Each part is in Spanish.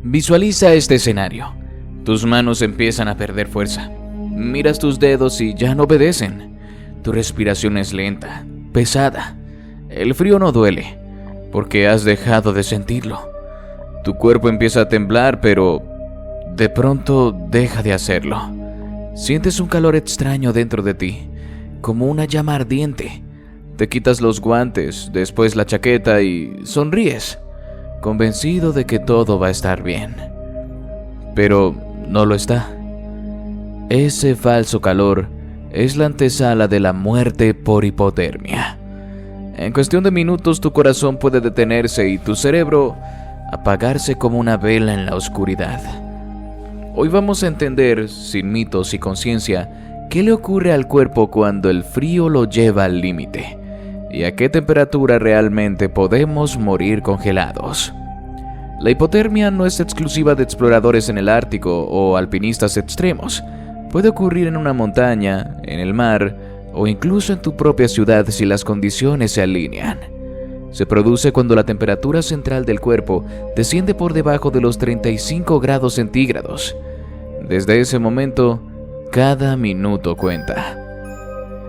Visualiza este escenario. Tus manos empiezan a perder fuerza. Miras tus dedos y ya no obedecen. Tu respiración es lenta, pesada. El frío no duele, porque has dejado de sentirlo. Tu cuerpo empieza a temblar, pero de pronto deja de hacerlo. Sientes un calor extraño dentro de ti, como una llama ardiente. Te quitas los guantes, después la chaqueta y sonríes, convencido de que todo va a estar bien. Pero no lo está. Ese falso calor es la antesala de la muerte por hipotermia. En cuestión de minutos tu corazón puede detenerse y tu cerebro apagarse como una vela en la oscuridad. Hoy vamos a entender, sin mitos y conciencia, qué le ocurre al cuerpo cuando el frío lo lleva al límite y a qué temperatura realmente podemos morir congelados. La hipotermia no es exclusiva de exploradores en el Ártico o alpinistas extremos. Puede ocurrir en una montaña, en el mar o incluso en tu propia ciudad si las condiciones se alinean. Se produce cuando la temperatura central del cuerpo desciende por debajo de los 35 grados centígrados. Desde ese momento, cada minuto cuenta.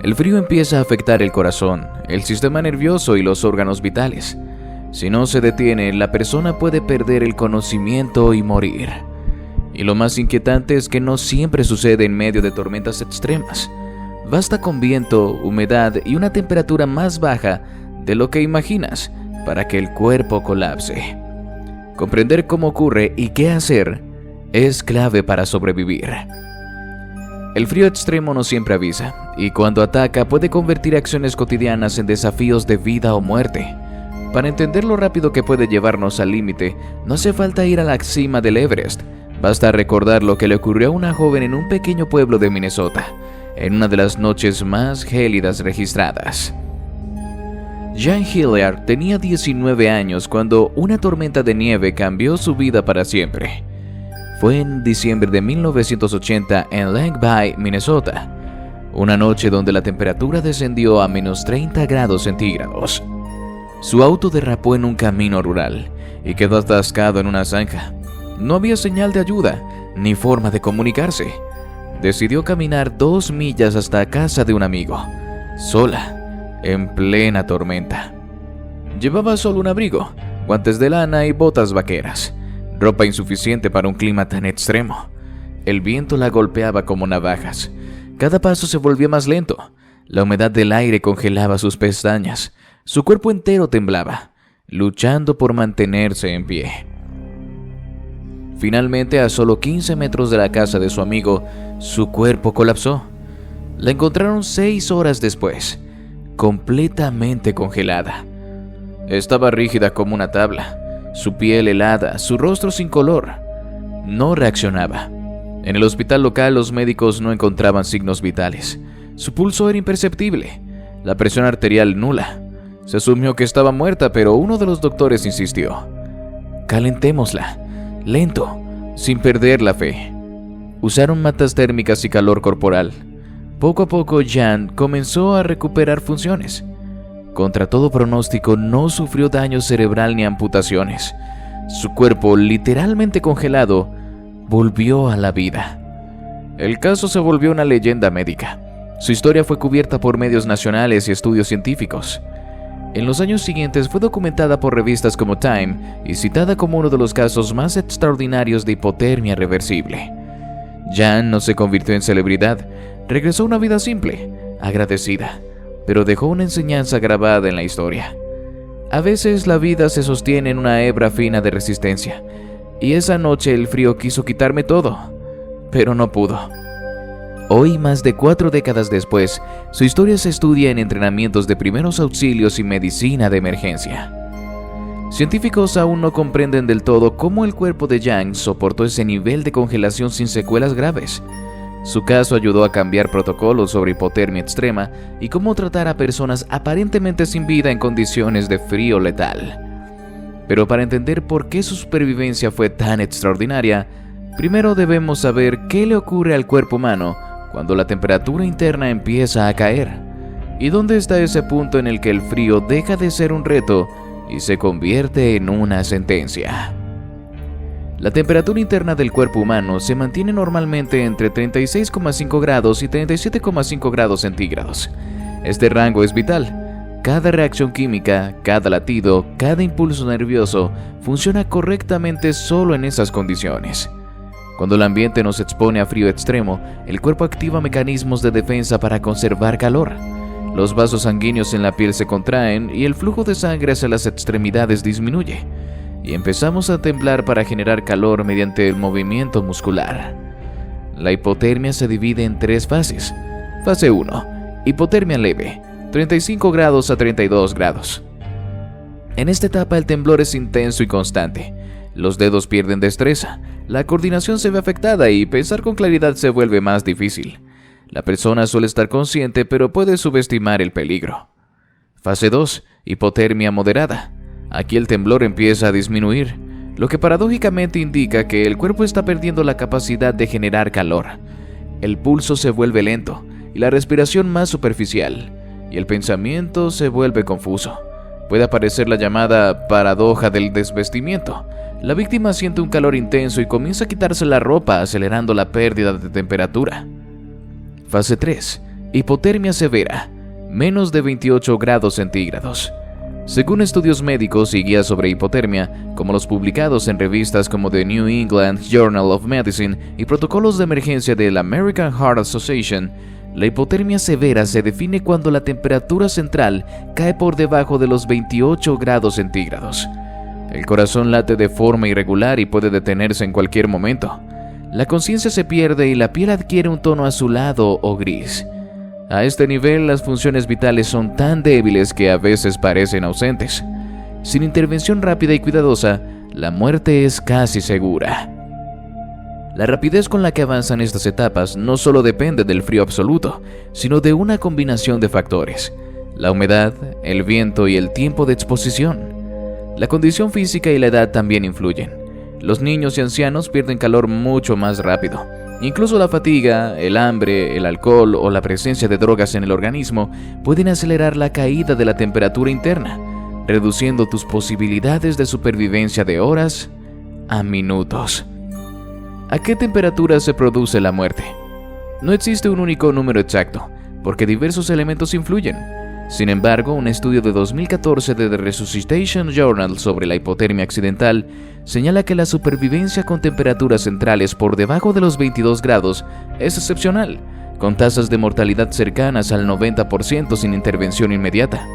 El frío empieza a afectar el corazón, el sistema nervioso y los órganos vitales. Si no se detiene, la persona puede perder el conocimiento y morir. Y lo más inquietante es que no siempre sucede en medio de tormentas extremas. Basta con viento, humedad y una temperatura más baja de lo que imaginas para que el cuerpo colapse. Comprender cómo ocurre y qué hacer es clave para sobrevivir. El frío extremo no siempre avisa, y cuando ataca puede convertir acciones cotidianas en desafíos de vida o muerte. Para entender lo rápido que puede llevarnos al límite, no hace falta ir a la cima del Everest. Basta recordar lo que le ocurrió a una joven en un pequeño pueblo de Minnesota, en una de las noches más gélidas registradas. Jan Hilliard tenía 19 años cuando una tormenta de nieve cambió su vida para siempre. Fue en diciembre de 1980 en Lake Bay, Minnesota, una noche donde la temperatura descendió a menos 30 grados centígrados. Su auto derrapó en un camino rural y quedó atascado en una zanja. No había señal de ayuda ni forma de comunicarse. Decidió caminar 2 millas hasta casa de un amigo, sola, en plena tormenta. Llevaba solo un abrigo, guantes de lana y botas vaqueras, ropa insuficiente para un clima tan extremo. El viento la golpeaba como navajas. Cada paso se volvía más lento. La humedad del aire congelaba sus pestañas. Su cuerpo entero temblaba, luchando por mantenerse en pie. Finalmente, a solo 15 metros de la casa de su amigo, su cuerpo colapsó. La encontraron 6 horas después, completamente congelada. Estaba rígida como una tabla, su piel helada, su rostro sin color. No reaccionaba. En el hospital local los médicos no encontraban signos vitales. Su pulso era imperceptible, la presión arterial nula. Se asumió que estaba muerta, pero uno de los doctores insistió. Calentémosla, lento, sin perder la fe. Usaron mantas térmicas y calor corporal. Poco a poco Jan comenzó a recuperar funciones. Contra todo pronóstico, no sufrió daño cerebral ni amputaciones. Su cuerpo, literalmente congelado, volvió a la vida. El caso se volvió una leyenda médica. Su historia fue cubierta por medios nacionales y estudios científicos. En los años siguientes fue documentada por revistas como Time y citada como uno de los casos más extraordinarios de hipotermia reversible. Jan no se convirtió en celebridad, regresó a una vida simple, agradecida, pero dejó una enseñanza grabada en la historia. A veces la vida se sostiene en una hebra fina de resistencia, y esa noche el frío quiso quitarme todo, pero no pudo. Hoy, más de 4 décadas después, su historia se estudia en entrenamientos de primeros auxilios y medicina de emergencia. Científicos aún no comprenden del todo cómo el cuerpo de Jan soportó ese nivel de congelación sin secuelas graves. Su caso ayudó a cambiar protocolos sobre hipotermia extrema y cómo tratar a personas aparentemente sin vida en condiciones de frío letal. Pero para entender por qué su supervivencia fue tan extraordinaria, primero debemos saber qué le ocurre al cuerpo humano cuando la temperatura interna empieza a caer, y dónde está ese punto en el que el frío deja de ser un reto y se convierte en una sentencia. La temperatura interna del cuerpo humano se mantiene normalmente entre 36,5 grados y 37,5 grados centígrados. Este rango es vital. Cada reacción química, cada latido, cada impulso nervioso funciona correctamente solo en esas condiciones. Cuando el ambiente nos expone a frío extremo, el cuerpo activa mecanismos de defensa para conservar calor. Los vasos sanguíneos en la piel se contraen y el flujo de sangre hacia las extremidades disminuye, y empezamos a temblar para generar calor mediante el movimiento muscular. La hipotermia se divide en 3 fases. Fase 1. Hipotermia leve, 35 grados a 32 grados. En esta etapa el temblor es intenso y constante. Los dedos pierden destreza, la coordinación se ve afectada y pensar con claridad se vuelve más difícil. La persona suele estar consciente, pero puede subestimar el peligro. Fase 2. Hipotermia moderada. Aquí el temblor empieza a disminuir, lo que paradójicamente indica que el cuerpo está perdiendo la capacidad de generar calor. El pulso se vuelve lento y la respiración más superficial, y el pensamiento se vuelve confuso. Puede aparecer la llamada paradoja del desvestimiento. La víctima siente un calor intenso y comienza a quitarse la ropa, acelerando la pérdida de temperatura. Fase 3. Hipotermia severa, menos de 28 grados centígrados. Según estudios médicos y guías sobre hipotermia, como los publicados en revistas como The New England Journal of Medicine y protocolos de emergencia de la American Heart Association, la hipotermia severa se define cuando la temperatura central cae por debajo de los 28 grados centígrados. El corazón late de forma irregular y puede detenerse en cualquier momento. La conciencia se pierde y la piel adquiere un tono azulado o gris. A este nivel, las funciones vitales son tan débiles que a veces parecen ausentes. Sin intervención rápida y cuidadosa, la muerte es casi segura. La rapidez con la que avanzan estas etapas no solo depende del frío absoluto, sino de una combinación de factores: la humedad, el viento y el tiempo de exposición. La condición física y la edad también influyen. Los niños y ancianos pierden calor mucho más rápido. Incluso la fatiga, el hambre, el alcohol o la presencia de drogas en el organismo pueden acelerar la caída de la temperatura interna, reduciendo tus posibilidades de supervivencia de horas a minutos. ¿A qué temperatura se produce la muerte? No existe un único número exacto, porque diversos elementos influyen. Sin embargo, un estudio de 2014 de The Resuscitation Journal sobre la hipotermia accidental señala que la supervivencia con temperaturas centrales por debajo de los 22 grados es excepcional, con tasas de mortalidad cercanas al 90% sin intervención inmediata.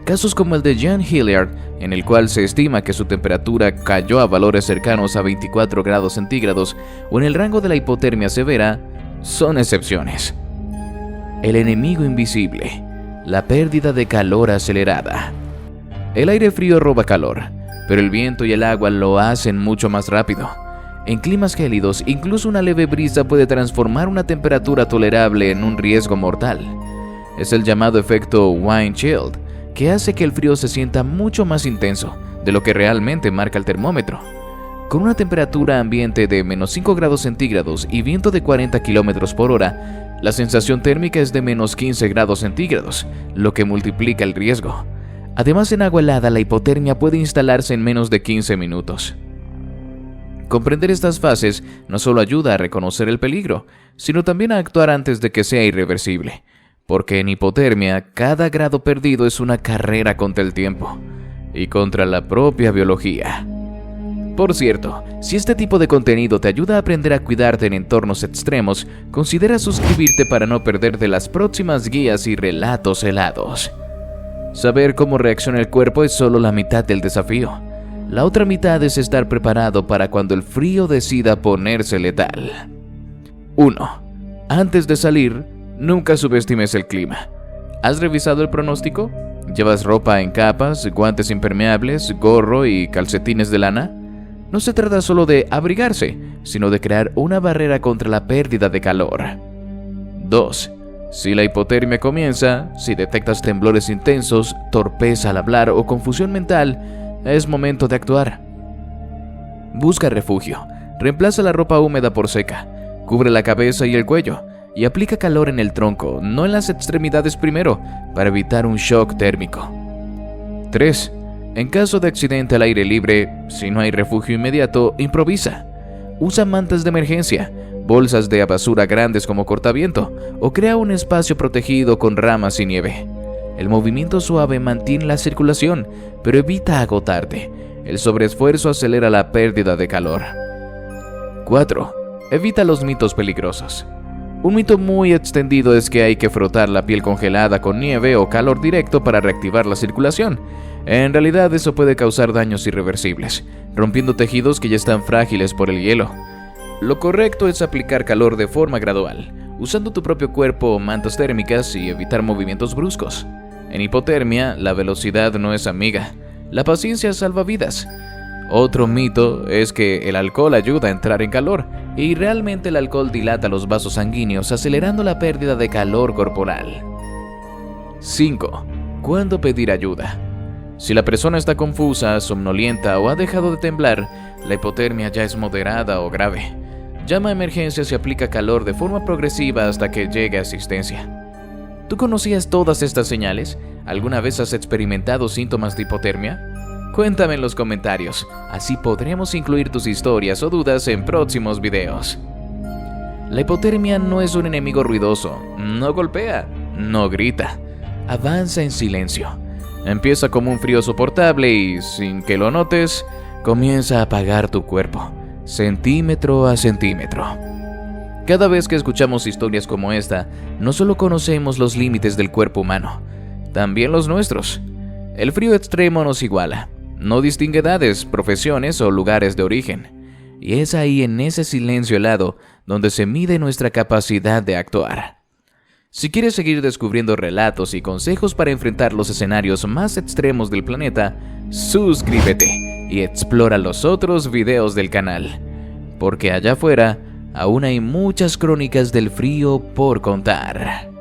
Casos como el de Jan Hilliard, en el cual se estima que su temperatura cayó a valores cercanos a 24 grados centígrados, o en el rango de la hipotermia severa, son excepciones. El enemigo invisible. La pérdida de calor acelerada. El aire frío roba calor, pero el viento y el agua lo hacen mucho más rápido. En climas gélidos, incluso una leve brisa puede transformar una temperatura tolerable en un riesgo mortal. Es el llamado efecto wind chill, que hace que el frío se sienta mucho más intenso de lo que realmente marca el termómetro. Con una temperatura ambiente de menos 5 grados centígrados y viento de 40 km por hora, la sensación térmica es de menos 15 grados centígrados, lo que multiplica el riesgo. Además, en agua helada, la hipotermia puede instalarse en menos de 15 minutos. Comprender estas fases no solo ayuda a reconocer el peligro, sino también a actuar antes de que sea irreversible, porque en hipotermia, cada grado perdido es una carrera contra el tiempo y contra la propia biología. Por cierto, si este tipo de contenido te ayuda a aprender a cuidarte en entornos extremos, considera suscribirte para no perderte las próximas guías y relatos helados. Saber cómo reacciona el cuerpo es solo la mitad del desafío. La otra mitad es estar preparado para cuando el frío decida ponerse letal. 1. Antes de salir, nunca subestimes el clima. ¿Has revisado el pronóstico? ¿Llevas ropa en capas, guantes impermeables, gorro y calcetines de lana? No se trata solo de abrigarse, sino de crear una barrera contra la pérdida de calor. 2. Si la hipotermia comienza, si detectas temblores intensos, torpeza al hablar o confusión mental, es momento de actuar. Busca refugio, reemplaza la ropa húmeda por seca, cubre la cabeza y el cuello, y aplica calor en el tronco, no en las extremidades primero, para evitar un shock térmico. 3. En caso de accidente al aire libre, si no hay refugio inmediato, improvisa. Usa mantas de emergencia, bolsas de basura grandes como cortaviento, o crea un espacio protegido con ramas y nieve. El movimiento suave mantiene la circulación, pero evita agotarte. El sobreesfuerzo acelera la pérdida de calor. 4. Evita los mitos peligrosos. Un mito muy extendido es que hay que frotar la piel congelada con nieve o calor directo para reactivar la circulación. En realidad eso puede causar daños irreversibles, rompiendo tejidos que ya están frágiles por el hielo. Lo correcto es aplicar calor de forma gradual, usando tu propio cuerpo o mantas térmicas y evitar movimientos bruscos. En hipotermia, la velocidad no es amiga. La paciencia salva vidas. Otro mito es que el alcohol ayuda a entrar en calor, y realmente el alcohol dilata los vasos sanguíneos, acelerando la pérdida de calor corporal. 5. ¿Cuándo pedir ayuda? Si la persona está confusa, somnolienta o ha dejado de temblar, la hipotermia ya es moderada o grave. Llama a emergencias y aplica calor de forma progresiva hasta que llegue asistencia. ¿Tú conocías todas estas señales? ¿Alguna vez has experimentado síntomas de hipotermia? Cuéntame en los comentarios, así podremos incluir tus historias o dudas en próximos videos. La hipotermia no es un enemigo ruidoso, no golpea, no grita, avanza en silencio. Empieza como un frío soportable y, sin que lo notes, comienza a apagar tu cuerpo, centímetro a centímetro. Cada vez que escuchamos historias como esta, no solo conocemos los límites del cuerpo humano, también los nuestros. El frío extremo nos iguala, no distingue edades, profesiones o lugares de origen. Y es ahí, en ese silencio helado, donde se mide nuestra capacidad de actuar. Si quieres seguir descubriendo relatos y consejos para enfrentar los escenarios más extremos del planeta, suscríbete y explora los otros videos del canal, porque allá afuera aún hay muchas crónicas del frío por contar.